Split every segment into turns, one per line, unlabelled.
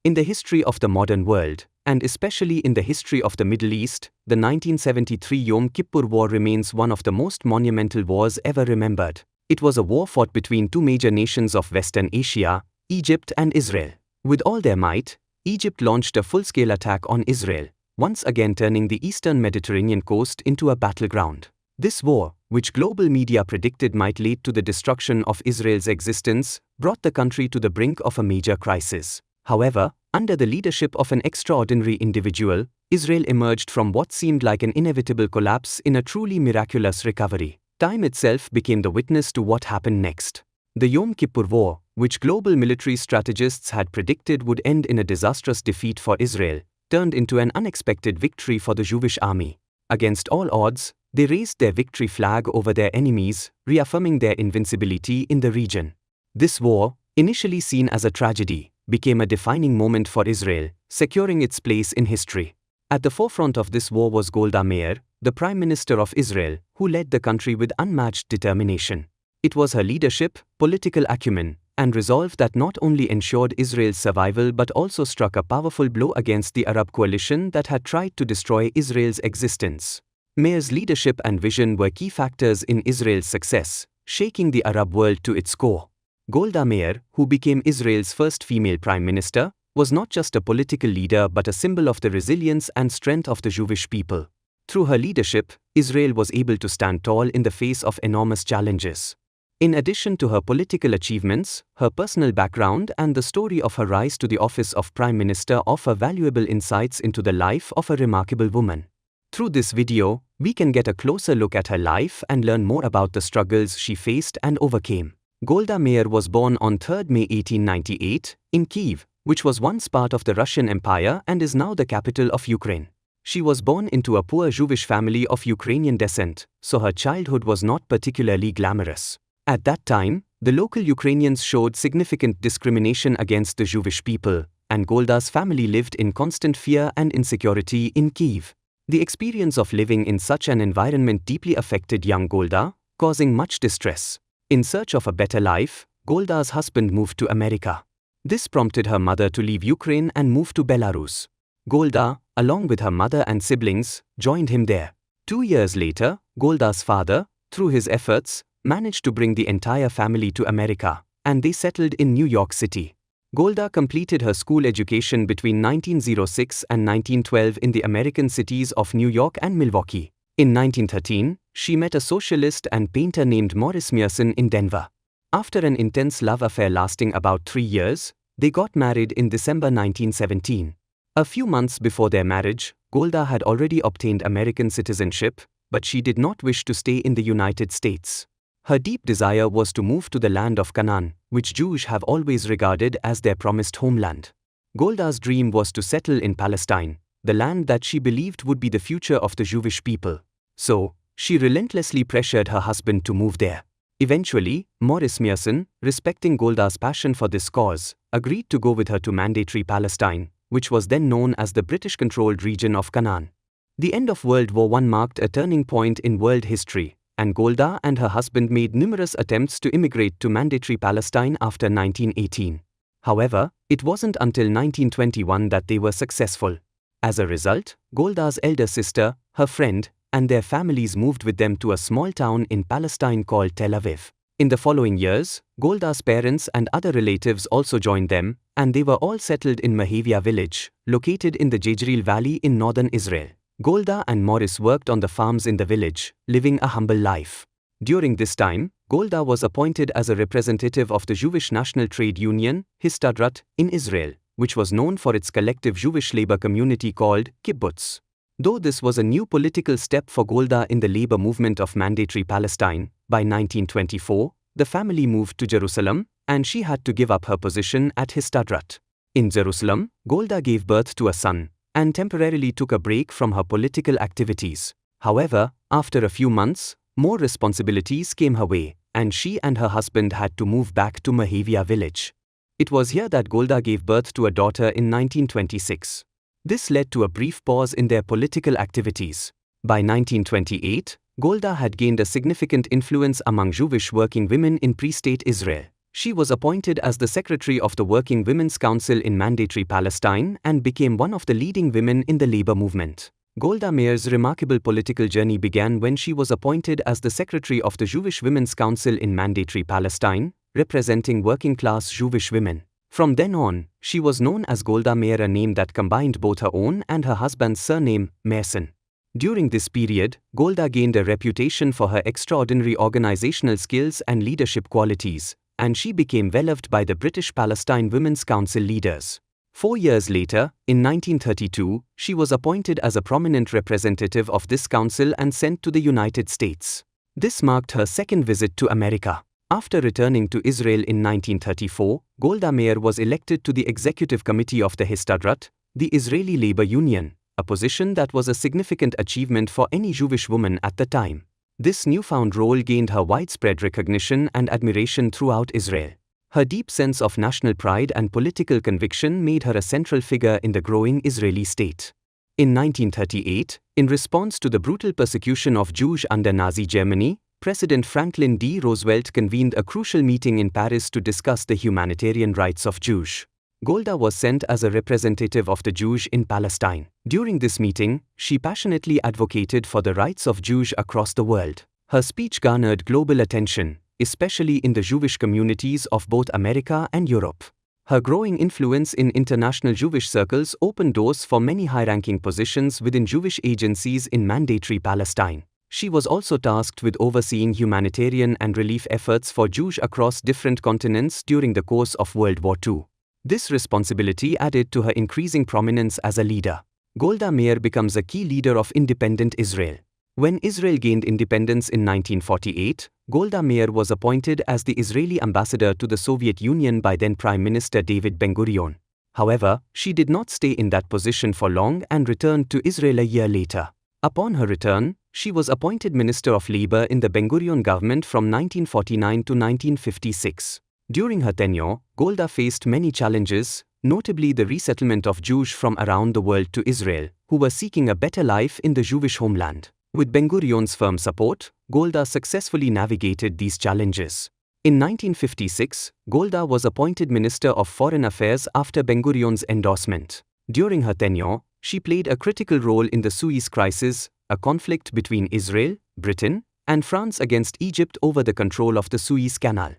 In the history of the modern world, and especially in the history of the Middle East, the 1973 Yom Kippur War remains one of the most monumental wars ever remembered. It was a war fought between two major nations of Western Asia, Egypt and Israel. With all their might, Egypt launched a full-scale attack on Israel, once again turning the eastern Mediterranean coast into a battleground. This war, which global media predicted might lead to the destruction of Israel's existence, brought the country to the brink of a major crisis. However, under the leadership of an extraordinary individual, Israel emerged from what seemed like an inevitable collapse in a truly miraculous recovery. Time itself became the witness to what happened next. The Yom Kippur War, which global military strategists had predicted would end in a disastrous defeat for Israel, turned into an unexpected victory for the Jewish army. Against all odds, they raised their victory flag over their enemies, reaffirming their invincibility in the region. This war, initially seen as a tragedy, became a defining moment for Israel, securing its place in history. At the forefront of this war was Golda Meir, the Prime Minister of Israel, who led the country with unmatched determination. It was her leadership, political acumen, and resolve that not only ensured Israel's survival but also struck a powerful blow against the Arab coalition that had tried to destroy Israel's existence. Meir's leadership and vision were key factors in Israel's success, shaking the Arab world to its core. Golda Meir, who became Israel's first female prime minister, was not just a political leader but a symbol of the resilience and strength of the Jewish people. Through her leadership, Israel was able to stand tall in the face of enormous challenges. In addition to her political achievements, her personal background and the story of her rise to the office of Prime Minister offer valuable insights into the life of a remarkable woman. Through this video, we can get a closer look at her life and learn more about the struggles she faced and overcame. Golda Meir was born on 3 May 1898, in Kyiv, which was once part of the Russian Empire and is now the capital of Ukraine. She was born into a poor Jewish family of Ukrainian descent, so her childhood was not particularly glamorous. At that time, the local Ukrainians showed significant discrimination against the Jewish people, and Golda's family lived in constant fear and insecurity in Kyiv. The experience of living in such an environment deeply affected young Golda, causing much distress. In search of a better life, Golda's husband moved to America. This prompted her mother to leave Ukraine and move to Belarus. Golda, along with her mother and siblings, joined him there. 2 years later, Golda's father, through his efforts, managed to bring the entire family to America, and they settled in New York City. Golda completed her school education between 1906 and 1912 in the American cities of New York and Milwaukee. In 1913, she met a socialist and painter named Morris Meyerson in Denver. After an intense love affair lasting about 3 years, they got married in December 1917. A few months before their marriage, Golda had already obtained American citizenship, but she did not wish to stay in the United States. Her deep desire was to move to the land of Canaan, which Jews have always regarded as their promised homeland. Golda's dream was to settle in Palestine, the land that she believed would be the future of the Jewish people. So, she relentlessly pressured her husband to move there. Eventually, Morris Meyerson, respecting Golda's passion for this cause, agreed to go with her to mandatory Palestine, which was then known as the British-controlled region of Canaan. The end of World War I marked a turning point in world history, and Golda and her husband made numerous attempts to immigrate to mandatory Palestine after 1918. However, it wasn't until 1921 that they were successful. As a result, Golda's elder sister, her friend, and their families moved with them to a small town in Palestine called Tel Aviv. In the following years, Golda's parents and other relatives also joined them, and they were all settled in Mahavia village, located in the Jezreel Valley in northern Israel. Golda and Morris worked on the farms in the village, living a humble life. During this time, Golda was appointed as a representative of the Jewish National Trade Union, Histadrut, in Israel, which was known for its collective Jewish labor community called kibbutz. Though this was a new political step for Golda in the labor movement of mandatory Palestine, by 1924, the family moved to Jerusalem, and she had to give up her position at Histadrut. In Jerusalem, Golda gave birth to a son, and temporarily took a break from her political activities. However, after a few months, more responsibilities came her way, and she and her husband had to move back to Mahavia village. It was here that Golda gave birth to a daughter in 1926. This led to a brief pause in their political activities. By 1928, Golda had gained a significant influence among Jewish working women in pre-state Israel. She was appointed as the secretary of the Working Women's Council in Mandatory Palestine and became one of the leading women in the labor movement. Golda Meir's remarkable political journey began when she was appointed as the secretary of the Jewish Women's Council in Mandatory Palestine, representing working-class Jewish women. From then on, she was known as Golda Meir, a name that combined both her own and her husband's surname, Meirson. During this period, Golda gained a reputation for her extraordinary organizational skills and leadership qualities, and she became well-loved by the British Palestine Women's Council leaders. 4 years later, in 1932, she was appointed as a prominent representative of this council and sent to the United States. This marked her second visit to America. After returning to Israel in 1934, Golda Meir was elected to the Executive Committee of the Histadrut, the Israeli labor union, a position that was a significant achievement for any Jewish woman at the time. This newfound role gained her widespread recognition and admiration throughout Israel. Her deep sense of national pride and political conviction made her a central figure in the growing Israeli state. In 1938, in response to the brutal persecution of Jews under Nazi Germany, President Franklin D. Roosevelt convened a crucial meeting in Paris to discuss the humanitarian rights of Jews. Golda was sent as a representative of the Jews in Palestine. During this meeting, she passionately advocated for the rights of Jews across the world. Her speech garnered global attention, especially in the Jewish communities of both America and Europe. Her growing influence in international Jewish circles opened doors for many high-ranking positions within Jewish agencies in Mandatory Palestine. She was also tasked with overseeing humanitarian and relief efforts for Jews across different continents during the course of World War II. This responsibility added to her increasing prominence as a leader. Golda Meir becomes a key leader of independent Israel. When Israel gained independence in 1948, Golda Meir was appointed as the Israeli ambassador to the Soviet Union by then Prime Minister David Ben-Gurion. However, she did not stay in that position for long and returned to Israel a year later. Upon her return, she was appointed Minister of Labor in the Ben-Gurion government from 1949 to 1956. During her tenure, Golda faced many challenges, notably the resettlement of Jews from around the world to Israel, who were seeking a better life in the Jewish homeland. With Ben-Gurion's firm support, Golda successfully navigated these challenges. In 1956, Golda was appointed Minister of Foreign Affairs after Ben-Gurion's endorsement. During her tenure, she played a critical role in the Suez Crisis, a conflict between Israel, Britain, and France against Egypt over the control of the Suez Canal.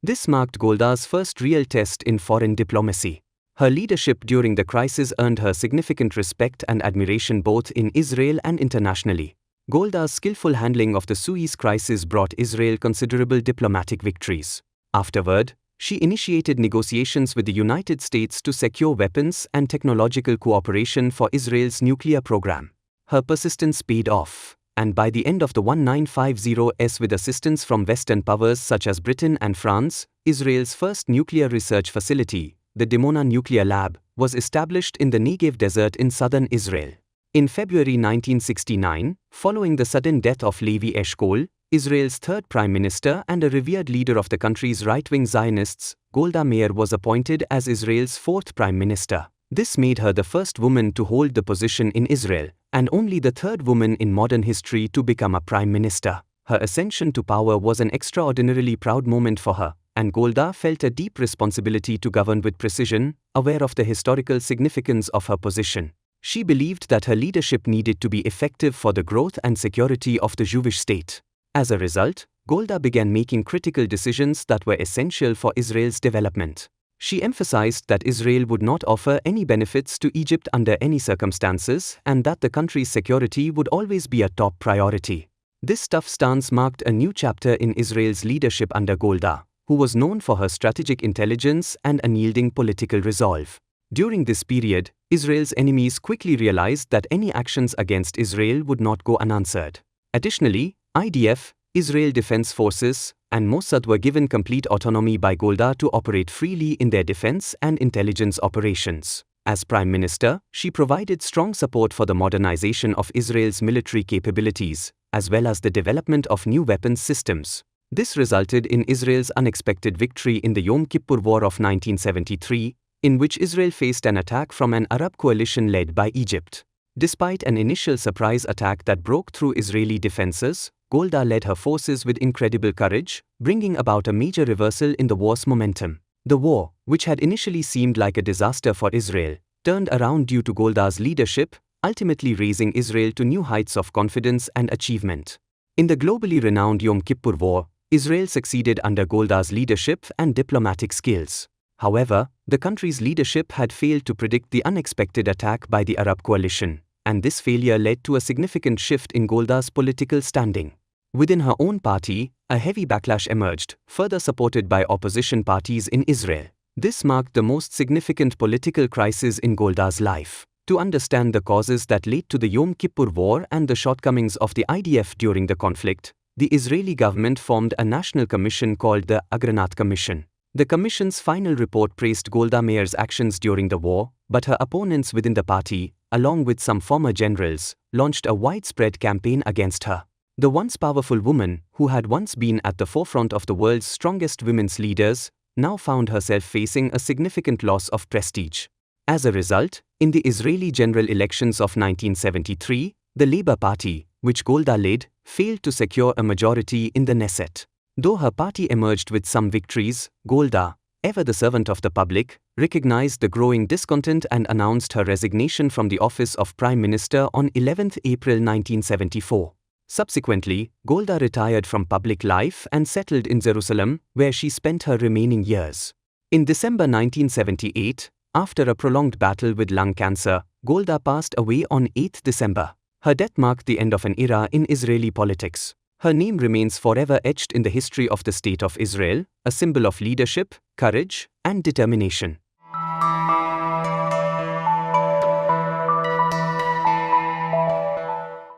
This marked Golda's first real test in foreign diplomacy. Her leadership during the crisis earned her significant respect and admiration both in Israel and internationally. Golda's skillful handling of the Suez Crisis brought Israel considerable diplomatic victories. Afterward, she initiated negotiations with the United States to secure weapons and technological cooperation for Israel's nuclear program. Her persistence paid off, and by the end of the 1950s, with assistance from Western powers such as Britain and France, Israel's first nuclear research facility, the Dimona Nuclear Lab, was established in the Negev Desert in southern Israel. In February 1969, following the sudden death of Levi Eshkol, Israel's third prime minister and a revered leader of the country's right-wing Zionists, Golda Meir was appointed as Israel's fourth prime minister. This made her the first woman to hold the position in Israel, and only the third woman in modern history to become a prime minister. Her ascension to power was an extraordinarily proud moment for her, and Golda felt a deep responsibility to govern with precision, aware of the historical significance of her position. She believed that her leadership needed to be effective for the growth and security of the Jewish state. As a result, Golda began making critical decisions that were essential for Israel's development. She emphasized that Israel would not offer any benefits to Egypt under any circumstances and that the country's security would always be a top priority. This tough stance marked a new chapter in Israel's leadership under Golda, who was known for her strategic intelligence and unyielding political resolve. During this period, Israel's enemies quickly realized that any actions against Israel would not go unanswered. Additionally, IDF, Israel Defense Forces, and Mossad were given complete autonomy by Golda to operate freely in their defense and intelligence operations. As Prime Minister, she provided strong support for the modernization of Israel's military capabilities, as well as the development of new weapons systems. This resulted in Israel's unexpected victory in the Yom Kippur War of 1973, in which Israel faced an attack from an Arab coalition led by Egypt. Despite an initial surprise attack that broke through Israeli defenses, Golda led her forces with incredible courage, bringing about a major reversal in the war's momentum. The war, which had initially seemed like a disaster for Israel, turned around due to Golda's leadership, ultimately raising Israel to new heights of confidence and achievement. In the globally renowned Yom Kippur War, Israel succeeded under Golda's leadership and diplomatic skills. However, the country's leadership had failed to predict the unexpected attack by the Arab coalition, and this failure led to a significant shift in Golda's political standing. Within her own party, a heavy backlash emerged, further supported by opposition parties in Israel. This marked the most significant political crisis in Golda's life. To understand the causes that led to the Yom Kippur War and the shortcomings of the IDF during the conflict, the Israeli government formed a national commission called the Agranat Commission. The commission's final report praised Golda Meir's actions during the war, but her opponents within the party, along with some former generals, launched a widespread campaign against her. The once powerful woman, who had once been at the forefront of the world's strongest women's leaders, now found herself facing a significant loss of prestige. As a result, in the Israeli general elections of 1973, the Labour Party, which Golda led, failed to secure a majority in the Knesset. Though her party emerged with some victories, Golda, ever the servant of the public, recognized the growing discontent and announced her resignation from the office of Prime Minister on 11 April 1974. Subsequently, Golda retired from public life and settled in Jerusalem, where she spent her remaining years. In December 1978, after a prolonged battle with lung cancer, Golda passed away on 8 December. Her death marked the end of an era in Israeli politics. Her name remains forever etched in the history of the State of Israel, a symbol of leadership, courage, and determination.